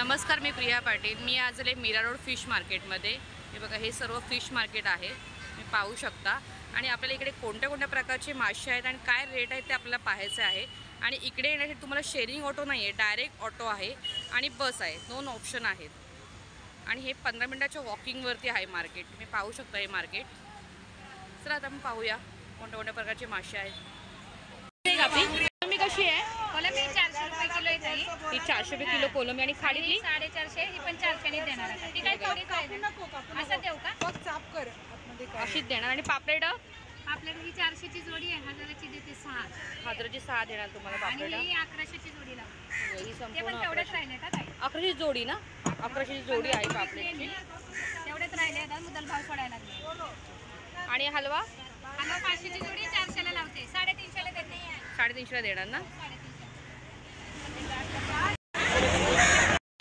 नमस्कार, मी प्रिया पाटील। मी आज आले मीरा रोड फिश मार्केटमध्ये। हे बघा, हे सर्व फिश मार्केट आहे, मी पाहू शकता। आणि आपल्याला इकडे कोणत्या कोणत्या प्रकारचे मासे आहेत आणि काय रेट आहे ते आपल्याला पाहायचं आहे। आणि इकडे येण्यासाठी तुम्हाला शेअरिंग ऑटो नाही आहे, डायरेक्ट ऑटो आहे आणि बस आहे, दोन ऑप्शन आहेत। आणि हे 15 मिनिटाच्या वॉकिंगवरती आहे मार्केट, तुम्ही पाहू शकता हे मार्केट। चला आता आपण पाहूया कोणत्या कोणत्या प्रकारचे मासे आहेत। कोलंबी कशी आहे? कोलंबी 400 रुपये किलो आहे ताई। ही 400 रुपये किलो कोलंबी। आणि खाडीतली 450, ही पण 400 ने देणार आता। ती काय थोडी असं देऊ का? फक्त चाप कर आतमध्ये काय अशीच देणार। आणि पापलेट आपल्याला ही 400 ची जोडी आहे, 1000 ची देते 6। 1000ची 6 देणार तुम्हाला आणि पापलेट। ही 1100 ची जोडी लागते। ही ते संपूर्ण पण तेवढेच राहिले का ताई? 1100ची जोडी ना, 1100ची जोडी आहे पापलेटची। तेवढेच राहिले, आता मुदल भाव सोडायला लागले। आणि हलवा हलवा 500 ची जोडी 400 ला लावते, 350 ला देते। 350 ला देणार ना। 350।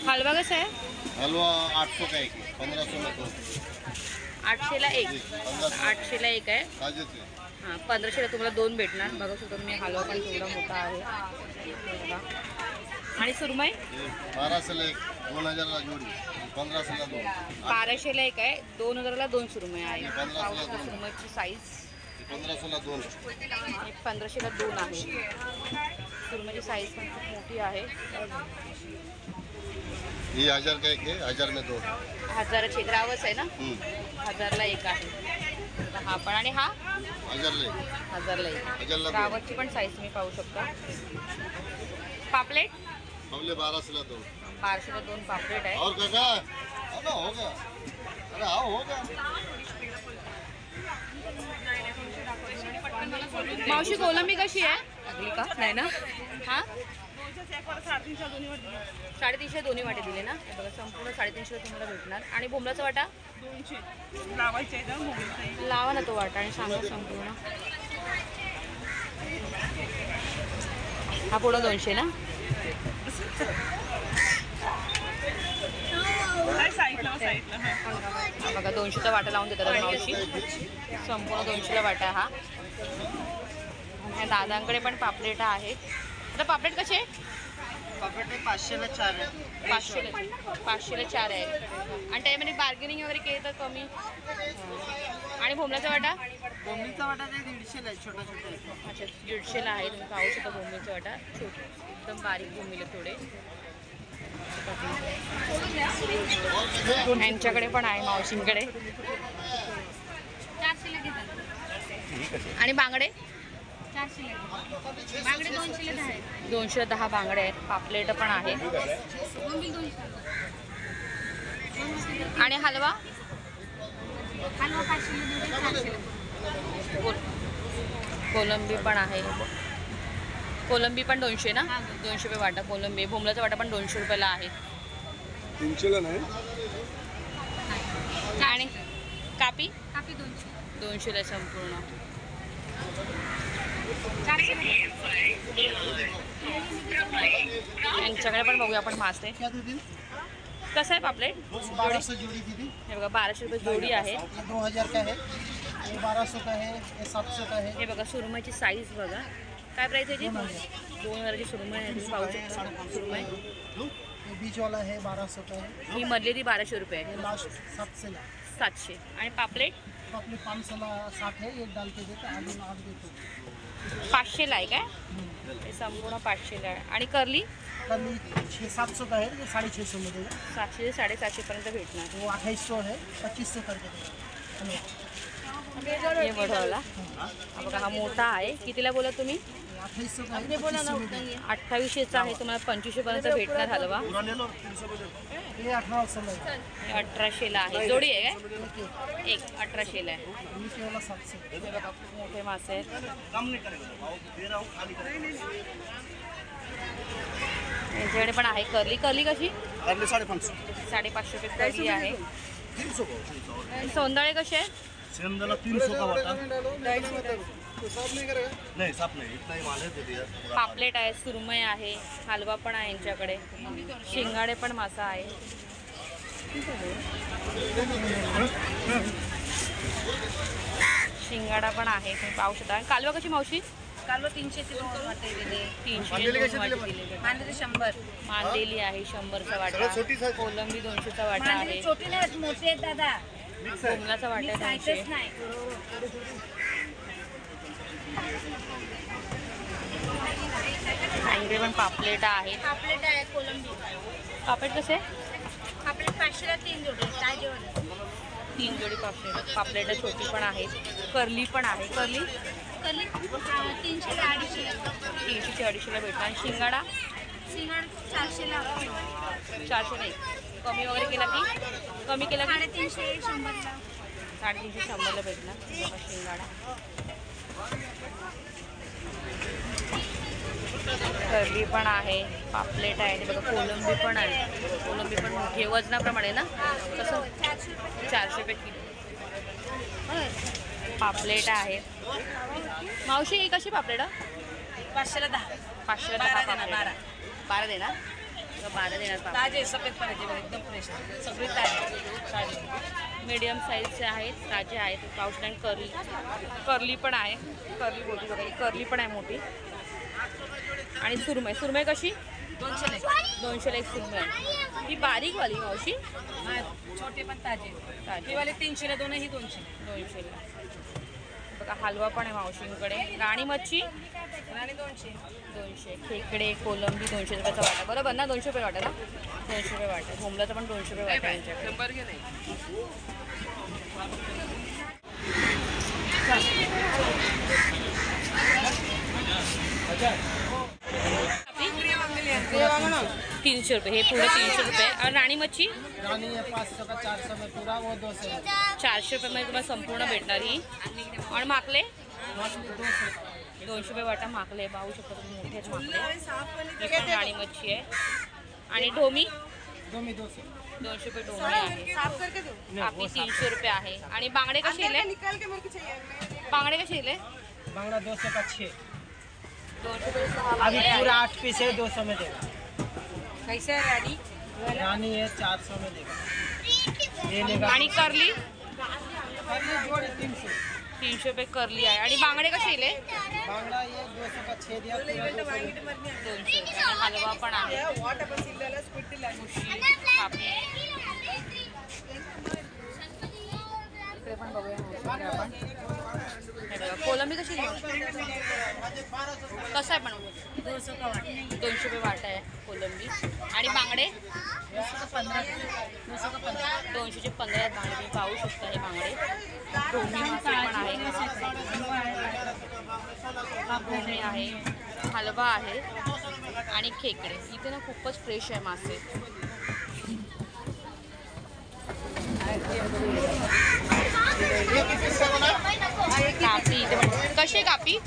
हलवा कसा आहे? हलवा 800 का एक, 1500 में दो। 800 ला एक, 800 ला एक आहे। ताजेच आहे। हां, 1500 ला तुम्हाला दोन भेटणार। बघू शकता तुम्ही, हलवा पण थोडा मोठा आहे बघा। आणि सुरमई 1200 ला एक, 2000 ला जोडी, 1500 ला दोन। 1200 ला एक आहे, 2000 ला दोन सुरमई आहे। 1500 ला दोन। सुरमईची साईज 1500 ला दोन। 1500 ला दोन आहे। सुरमईची साईज पण खूप मोठी आहे। ये 1000 का एक है, 1000 में दो। 1000ची ग्रावच आहे ना, 1000 ला एक आहे। हा पण, आणि हा 1000 ला एक, 1000 ला एक। 1000 ला दोन। ग्रावची पण साईज तुम्ही पाहू शकता। पापलेट हमले 1200 ला दो। 1200 ला दोन पापलेट आहे। और काका अरे होगा, अरे आओ होगा। मावशी कोलंबी कशी आहे? लागली का नाही ना? हा 350 दोन्ही वाटे दिले ना। हे बघा, संपूर्ण 350 तुम्हाला भेटणार। आणि बोंबलाचा वाटा 200 लावायचे आहे ना। लावा ना तो वाटा आणि सांगा संपूर्ण। हा पुढं 200 ना। हा बघा, 200चा वाटा लावून देतात मावशी। संपूर्ण 200ला वाटा हा। आणि दादांकडे पण पापलेट आहे। आता पापलेट कसे? पापलेट 500 ला 4 आहे। 500 ला 4 आहे। आणि त्यामध्ये बार्गेनिंग वगैरे केलं तर कमी। आणि भोमल्याचा वाटा बोंबीचा वाटा ते 150 ला आहे, छोटा छोटा आहे। अच्छा, 150 ला आहे। तुम्ही पाहू शकता भोमल्याचा वाटा, छोटे एकदम बारीक भोमले थोडे। यांच्याकडे पण आहे, मावशींकडे। 400 ला घेतात। आणि बांगडे 400 ला, बांगडे 200 ला 10 आहे। 200 ला 10 बांगडे आहेत। पापलेट पण आहे। बोंबील 200। आणि हलवा हलवा 500 ला देते, 400 ला। कोलंबी पण आहे। कोलंबी पण 200 ना, 200 रुपये वाटा कोलंबी। भोमल्याचा वाटा पण 200 रुपयाला आहे। 300 ला नाही। आणि कापी कापी 200। 200 ला संपूर्ण। 400 ला यांच्याकडे पण बघूया आपण मासे। कसं आहे पापलेट? 1200 जोड़ी दीदी। हे बघा, 1200 रुपये जोडी आहे। ये 2000 का है, ये 1200 का है, ये 700 का है। हे बघा, सुरमईची साईज बघा, काय प्राइस आहे? 2000ची सुरमई आहे, तुम्ही पाहू शकता सुरमई। ये बीच वाला है 1200 का है। ही मधली ती 1200 रुपये ये आहे। लास्ट 700 ला। 700। आणि पापलेट अपने 500 ला 60 है, एक डाल के देते, आगे 8 देते। 500 ला आहे काय? हे संपूर्ण 500 ला आहे। आणि करली कल 600-700 का है, ये 650 में देगा। 700 ते 750 पर्यंत भेटणार। वो 2800 है, 2500 करके देगा। हे मोठावाला हा बघा, हा मोठा आहे। कितीला बोला तुम्ही? 2800 का है, 2500 में देगा। 2800चा आहे, तुम्हाला 2500 पर्यंत भेटणार हलवा। ये 1800 ला है। हे 1800 ला आहे। जोडी आहे काय? एक 1800 ला आहे। ये केवल 700। हे बघा, खूप मोठे मासे आहेत। यांच्याकडे पण आहे करली। करली कशी? 550। 550 रुपये करली आहे। 300 सोंदाळे कसे आहे? सेंदला 300 का वाटा। नहीं साफ नहीं, इतना ही माल है दे दिया। पापलेट आहे, सुरमई आहे, हलवा पण आहे यांच्याकडे। शिंगाडे पण मासा आहे। शिंगाडा पण आहे, तुम्ही पाहू शकता। कालवा कशी मावशी? कालो 300 चे 2 वाटे दिले. 300 दोन वाटे दिले. मांदेली 100. मांदेली आहे 100चा वाटा. कोलंबी 200चा वाटा आहे. मांदेली छोटी नाही मोठी आहेत दादा. कोंबलाचा वाटा आहे 200. साईजच नाही. इकडे पण पापलेट आहेत. पापलेट आहे कोलंबी. पापलेट कसे? पापलेट 500 ला 3 जोडी. काय जेवण? 3 जोडी पापलेट छोटी पण आहेत. करली पण आहे. करली कली 300 ला 250. 300 ते 250ला भेटणार. आणि शिंगाडा सिंगड 400 ला. 400 नाही. कमी वगैरे केला की कमी केला की 350 100 ला. 350 100ला भेटणार. बघा शिंगाडा. करली पण आहे. पापलेट आहे. बघा कोलंबी पण आहे. कोलंबी पण मोठी आहे. वजनाप्रमाणे ना कसं 400 रुपये किलो. पापलेट आहे. मावशी ही कशी पापलेट? 500 ला 10. 500ला 10 पापलेट. 12 देणार. 12 देणार पापलेट. ताजे सफेद पाहिजे एकदम फ्रेश. सगळे ताजे. मीडियम साईजचे आहेत. ताजे आहेत. पाऊस आणि करली पण आहे. करली मोठी बघा. करली पण आहे मोठी. आणि सुरमई. सुरमई कशी? 200ला एक सुरमई आहे. ही बारीकवाली मावशी. छोटे पण ताजे. ताजे वाले 300 ला 2 ही 200. 200ला. बघा हलवा पण आहे मावशींकडे. राणी मच्छी आणि 200. 200. खेकडे कोलंबी 200 रुपयाचा वाटा. बरोबर ना? 200 रुपये वाटा ना? 200 रुपये वाटा. भोमलाचा पण 200 रुपये वाटा यांच्याकडे. ये 300 रुपये. हे पुढे 300 रुपये. आणि राणी मच्छी रानी है 500 का 400 में पूरा, वो 200 में. 400 रुपये मध्ये तुम्हाला संपूर्ण भेटणार ही. आणि माकले मछली 200. 200 रुपये वाटा माकले. पाहू शकता तुम्ही मोठे आहेत माकले. ही पण राणी मच्छी आहे. आणि ढोमी दोमी 200. 200 रुपये ढोमी आहे. कापी 300 रुपये आहे. आणि बांगडे कसे दिले? बांगडे कसे दिले? बांगड़ा 200 का 6. 200 रुपये 6 अभी बांगडे पूरा आहे. 8 पीस है, 200 में देगा. कैसे है रानी? रानी है 400 में देगा. ले लेगा. आणि करली करली जोड़ी 300. 300 रुपये करली आहे. आणि बांगडे कसे दिले? बांगड़ा ये 200 का 6 दिया. पूरा 200 में. 200 रुपये. आणि हलवा पण आहे. उशी, कापी. इकडे पण बघूया मावशीकडे आपण. हे बघा कोलंबी कशी दिली? कसं आहे पण? 200 का वाट. 200 रुपये वाटा आहे कोलंबी. आणि बांगडे 200 का 15. 200 का 15. 200चे 15 आहेत बांगडे. तुम्ही पाहू शकता हे बांगडे. ढोमी मासे पण आहे. ढोमी आहे. हलवा आहे. आणि खेकडे. इथे ना खूपच फ्रेश आहे मासे. कापी इथे पण. कशी आहे कापी?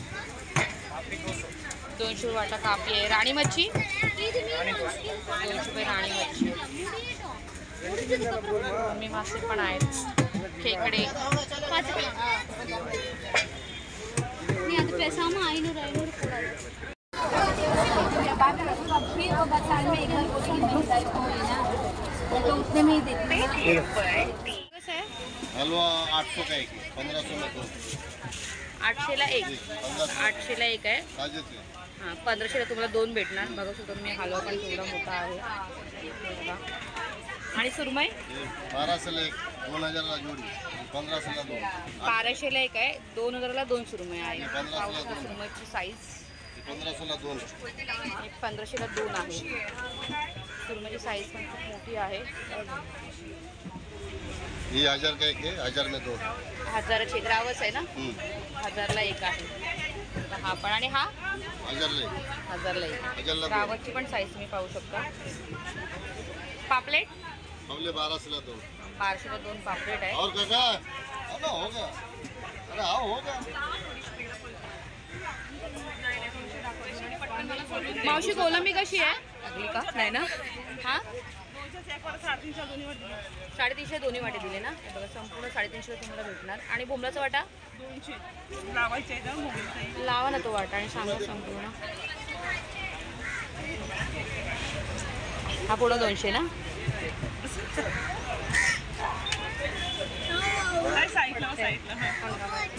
200 वाटा कापी आहे. राणी मच्छी 200 रुपये राणी मच्छी. ढोमी मासे पण आहेत. खेकडे कसं आहे? हलवा 800 का एक है, 1500 में 2. 800ला एक. 1500 800ला एक आहे. ताजेच है. हां 1500ला तुम्हाला 2 भेटणार. बघा शकतो तुम्ही. हलवा पण केवढा मोठा आहे. बघा. आणि सुरमई ये 1200 ला एक, 2000 ला जोड़ी, 1500 ला 2. 1200ला एक आहे. 2000ला 2 सुरमई आहे. 1500ला पाहू शकता 2. सुरमईची साईज. 1500 ला 2. आणि 1500ला 2 आहे. सुरमईची साईज पण खूप मोठी आहे. ये 1000 का एक है, 1000 में 2. 1000ची ग्रावच आहे ना? 1000ला एक आहे. तर हा पण. आणि हा 1000 ला एक. 1000ला एक. 1000 ला 2. ग्रावची पण साईज तुम्ही पाहू शकता. पापलेट हमले 1200 ला 2. 1200ला 2 पापलेट आहे. और काका अरे होगा, अरे हाँ होगा. मावशी कोलंबी कशी आहे? लागली का? नाही ना? हा 350 दोन्ही वाटे दिले ना? हे बघा संपूर्ण 350 तुम्हाला भेटणार. आणि बोंबलाचा वाटा 200 लावा ना तो वाटा आणि सांगा संपूर्ण. हा पुढं 200 ना?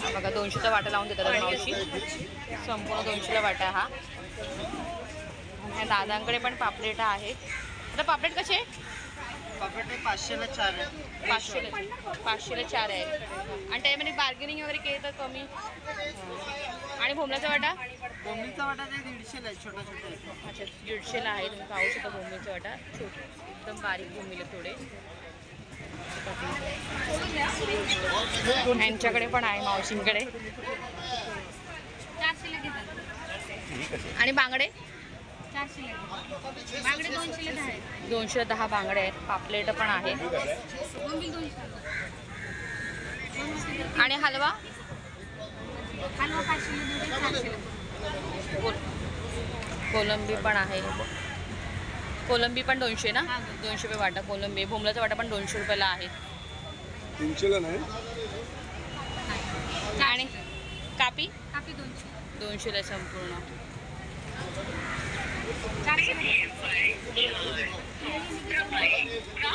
हा बघा 200चा वाटा लावून देतात मावशी. संपूर्ण 200ला वाटा हा. आणि दादांकडे पण पापलेट आहेत. आता पापलेट कसे आहे? पापलेट 500ला 4 आहे. 500ला 4 आहे. आणि त्यामध्ये बार्गेनिंग वगैरे केलं तर कमी. आणि भोमल्याचा वाटा? बोंबीलचा वाटा ते 150ला आहे, छोटा छोटा आहे. अच्छा 150ला आहे. तुम्ही पाहू शकता भोमल्याचा वाटा. छोटे एकदम बारीक भोमले थोडे. यांच्याकडे पण आहे मावशींकडे. 400ला घेतात. आणि बांगडे? 400ला बांगडे 200ला 10 आहेत. 210 बांगडे आहेत. पापलेट पण आहे. बोंबील 200. आणि हलवा? हलवा 500ला 400ला. कोलंबी पण आहे. कोलंबी पण 200 ना? 200 रुपये वाटा कोलंबी. भोमल्याचा वाटा पण 200 रुपयाला आहे. 300ला नाही. आणि कापी? कापी 200. 200ला आहे संपूर्ण. 400ला.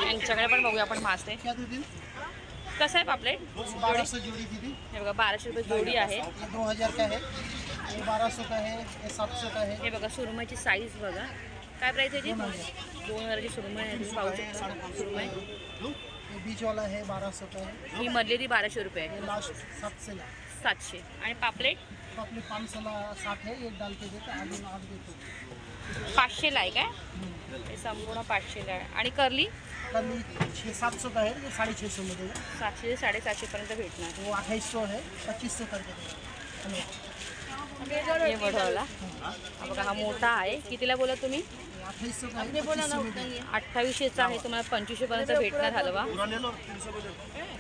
यांच्याकडे पण बघूया आपण मासे. क्या दे दिन? कसं आहे पापलेट? 1200 जोड़ी दीदी. हे बघा 1200 रुपये जोडी आहे. ये 2000 का है, ये 1200 का है, ये 700 का है. हे बघा सुरमईची साईज बघा. काय प्राइस आहे याची? 2000ची सुरमई आहे. तुम्ही पाहू शकता सुरमई. ये बीच वाला है 1200 का है. ही मधली ती 1200 रुपये आहे. ये लास्ट 700 ला. 700. आणि पापलेट तो अपने 500ला 60 है, एक डाल के देते अजून 8 देतो. 500ला आहे काय? हे संपूर्ण 500ला आहे. आणि करली? कल 700 का है, ये 650 में देगा. 700 ते 750 पर्यंत भेटणार. वो 2800 है, 2500 करके देगा. हे बढवला. हा बघा हा मोठा आहे. कितीला बोला तुम्ही? 2800 का है, 2500 में देगा. 2800चा आहे. तुम्हाला 2500 पर्यंत भेटणार हलवा.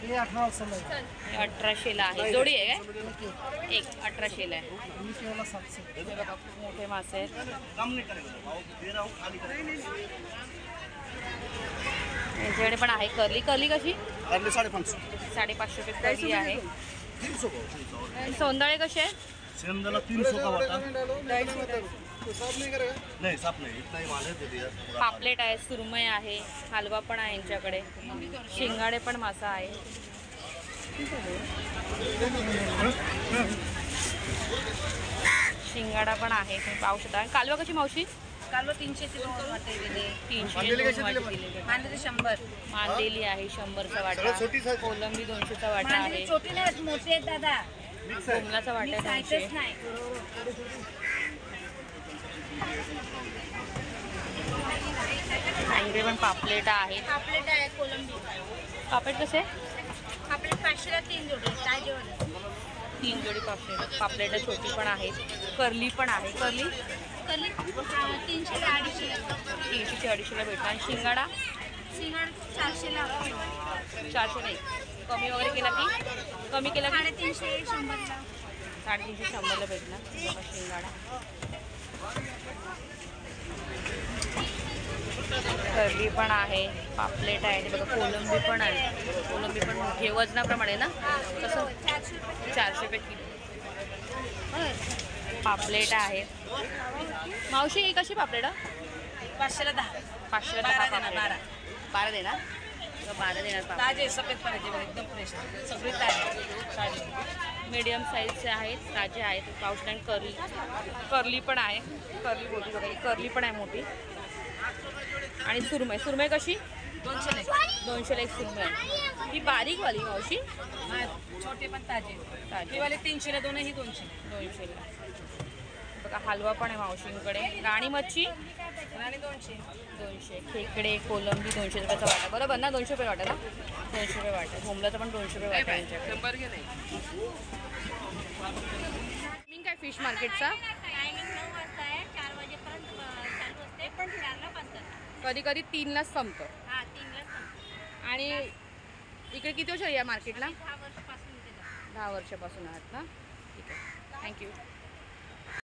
ये 1800 है. हे 1800ला आहे. जोडी आहे काय? एक 1800ला आहे. नीचे वाला 700. हे बघा खूप मोठे मासे आहेत. याच्याकडे पण आहे करली. करली कशी? 550. 550 रुपये करली आहे. 300 का. आणि सोंदाळे कसे आहे? सेंदला 300 का वाटा. नहीं साफ नहीं, इतना ही माल है दे दिया. पापलेट आहे, सुरमई आहे, हलवा पण आहे यांच्याकडे. शिंगाडे पण मासा आहे. शिंगाडा पण आहे. तुम्ही पाहू शकता. आणि कालवा कशी मावशी? कालवा 300चे 2 वाटे दिले. 300 मांदेली 100. मांदेली आहे 100चा वाटा. कोलंबी 200चा वाटा आहे. मांदेली छोटी नाही, मोठी आहेत दादा. कोंबलाचा वाटा आहे 200. साईजच नाही. इकडे पण पापलेट आहे. पापलेट आहे, कोलंबी. पापलेट कसे? पापलेट 500ला 3 जोडी. काय जेवण? 3 जोडी पापलेट. पापलेट छोटी पण आहे. करली पण आहे. करली करली 300ला 250ला. 300 250ला भेटणार. आणि शिंगाडा सिंगाड 400ला. 400 नाही. कमी वगैरे केला की? कमी केला की? 350 100ला. 350 100ला भेटणार. बघा शिंगाडा. करली पण आहे. पापलेट आहे. बघा कोलंबी पण आहे. कोलंबी पण मोठी आहे. वजनाप्रमाणे ना? कसं? 400 रुपये किलो. पापलेट आहे. मावशी ही कशी पापलेट? 500ला 10. 500ला 10 पापलेट. 12 देणार? 12 देणार पापलेट. ताजे सफेद पाहिजे बघ, एकदम फ्रेश. सगळी ताजे. मीडियम साईजचे आहेत, ताजे आहेत. पाऊस नाही. करली पण आहे. करली मोठी बघा. ही करली पण आहे मोठी. आणि सुरमई. सुरमई कशी? 200ला एक सुरमई आहे. ही बारीकवाली मावशी? छोटे पण ताजे. ताजे. ही वाले 300ला, दोनही 200. 200ला. बघा हलवा पण आहे मावशींकडे. राणी मच्छी? आणि 200. 200. खेकडे कोलंबी 200 रुपयाचा वाटा. बरोबर ना? 200 रुपये वाटा ना? 200 रुपये वाटा. भोमलाचा पण 200 रुपये वाटा यांच्याकडे. टायमिंग काय फिश मार्केटचा? टायमिंग 9 वाजता आहे, 4 वाजेपर्यंत चालू असते, पण 4ला बंद करतात. कधी कधी 3लाच संपतं. हा 3ला संपतं. आणि इकडे किती वर्ष या मार्केटला? 10 वर्षापासून इथे जातो. 10 वर्षापासून आहात ना? ठीक आहे. थँक्यू.